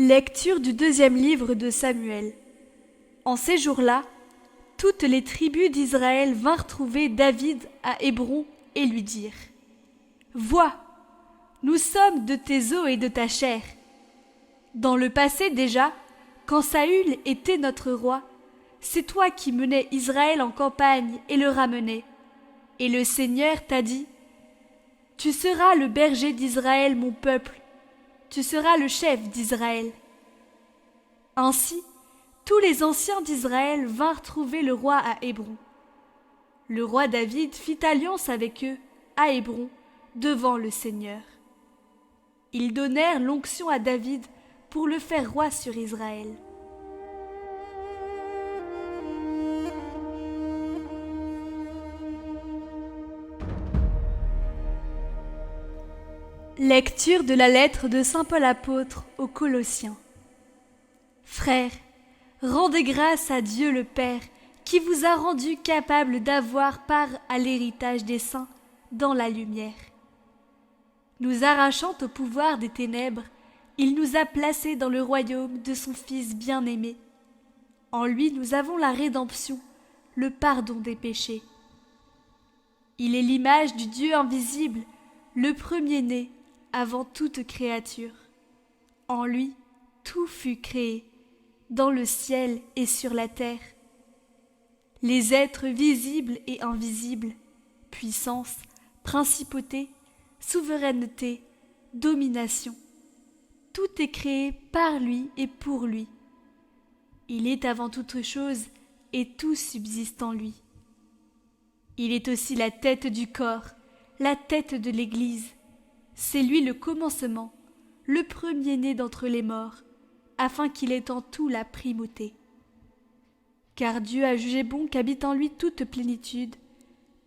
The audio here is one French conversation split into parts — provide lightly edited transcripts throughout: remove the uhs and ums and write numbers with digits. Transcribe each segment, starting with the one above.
Lecture du deuxième livre de Samuel. En ces jours-là, toutes les tribus d'Israël vinrent trouver David à Hébron et lui dirent : Vois, nous sommes de tes os et de ta chair. Dans le passé déjà, quand Saül était notre roi, c'est toi qui menais Israël en campagne et le ramenais. Et le Seigneur t'a dit : Tu seras le berger d'Israël, mon peuple. Tu seras le chef d'Israël. Ainsi, tous les anciens d'Israël vinrent trouver le roi à Hébron. Le roi David fit alliance avec eux, à Hébron, devant le Seigneur. Ils donnèrent l'onction à David pour le faire roi sur Israël. Lecture de la lettre de saint Paul apôtre aux Colossiens. Frères, rendez grâce à Dieu le Père, qui vous a rendu capables d'avoir part à l'héritage des saints dans la lumière. Nous arrachant au pouvoir des ténèbres, il nous a placés dans le royaume de son Fils bien-aimé. En lui nous avons la rédemption, le pardon des péchés. Il est l'image du Dieu invisible, le premier-né avant toute créature. En lui, tout fut créé, dans le ciel et sur la terre. Les êtres visibles et invisibles, puissance, principauté, souveraineté, domination, tout est créé par lui et pour lui. Il est avant toute chose et tout subsiste en lui. Il est aussi la tête du corps, la tête de l'Église. C'est lui le commencement, le premier-né d'entre les morts, afin qu'il ait en tout la primauté. Car Dieu a jugé bon qu'habite en lui toute plénitude,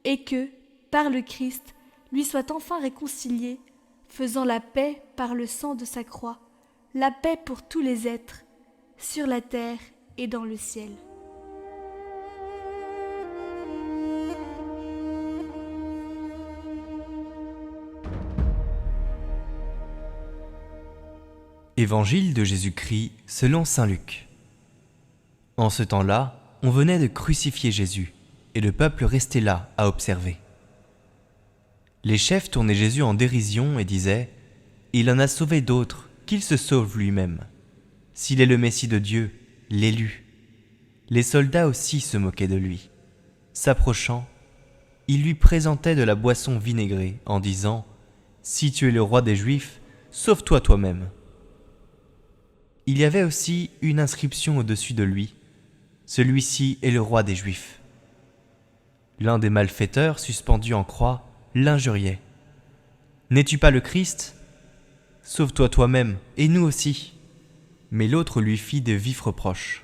et que, par le Christ, lui soit enfin réconcilié, faisant la paix par le sang de sa croix, la paix pour tous les êtres, sur la terre et dans le ciel. Évangile de Jésus-Christ selon saint Luc. En ce temps-là, on venait de crucifier Jésus, et le peuple restait là à observer. Les chefs tournaient Jésus en dérision et disaient : Il en a sauvé d'autres, qu'il se sauve lui-même. S'il est le Messie de Dieu, l'élu. Les soldats aussi se moquaient de lui. S'approchant, ils lui présentaient de la boisson vinaigrée en disant : Si tu es le roi des Juifs, sauve-toi toi-même. Il y avait aussi une inscription au-dessus de lui : Celui-ci est le roi des Juifs. L'un des malfaiteurs, suspendu en croix, l'injuriait : N'es-tu pas le Christ ? Sauve-toi toi-même, et nous aussi. Mais l'autre lui fit de vifs reproches.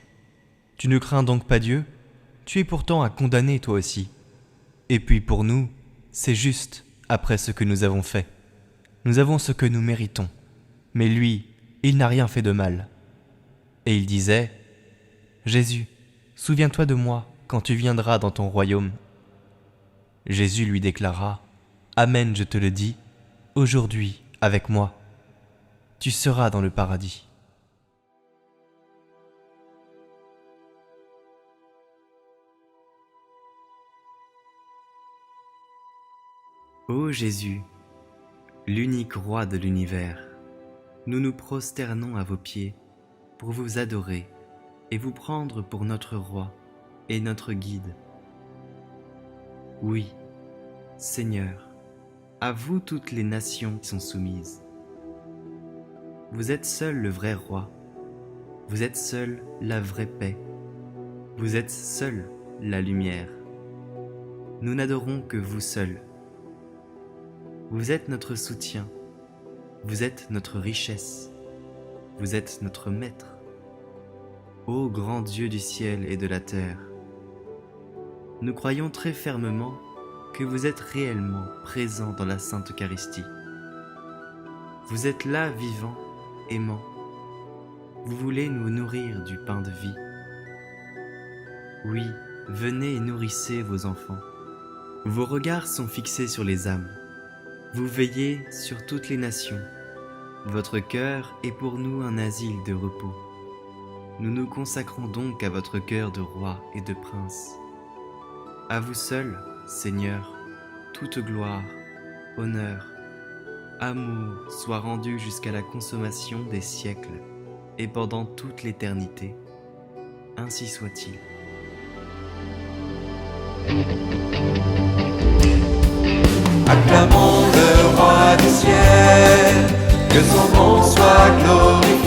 Tu ne crains donc pas Dieu ? Tu es pourtant à condamner toi aussi. Et puis pour nous, c'est juste après ce que nous avons fait. Nous avons ce que nous méritons. Mais lui, il n'a rien fait de mal. Et il disait : Jésus, souviens-toi de moi quand tu viendras dans ton royaume. Jésus lui déclara : Amen, je te le dis, aujourd'hui, avec moi, tu seras dans le paradis. Ô Jésus, l'unique roi de l'univers, nous nous prosternons à vos pieds pour vous adorer et vous prendre pour notre roi et notre guide. Oui, Seigneur, à vous toutes les nations sont soumises. Vous êtes seul le vrai roi, vous êtes seul la vraie paix, vous êtes seul la lumière. Nous n'adorons que vous seul. Vous êtes notre soutien, vous êtes notre richesse, vous êtes notre maître. Ô grand Dieu du ciel et de la terre, nous croyons très fermement que vous êtes réellement présent dans la Sainte Eucharistie. Vous êtes là vivant, aimant. Vous voulez nous nourrir du pain de vie. Oui, venez et nourrissez vos enfants. Vos regards sont fixés sur les âmes. Vous veillez sur toutes les nations. Votre cœur est pour nous un asile de repos. Nous nous consacrons donc à votre cœur de roi et de prince. À vous seul, Seigneur, toute gloire, honneur, amour soit rendu jusqu'à la consommation des siècles et pendant toute l'éternité. Ainsi soit-il. Acclamons le roi du ciel, que son nom soit glorifié.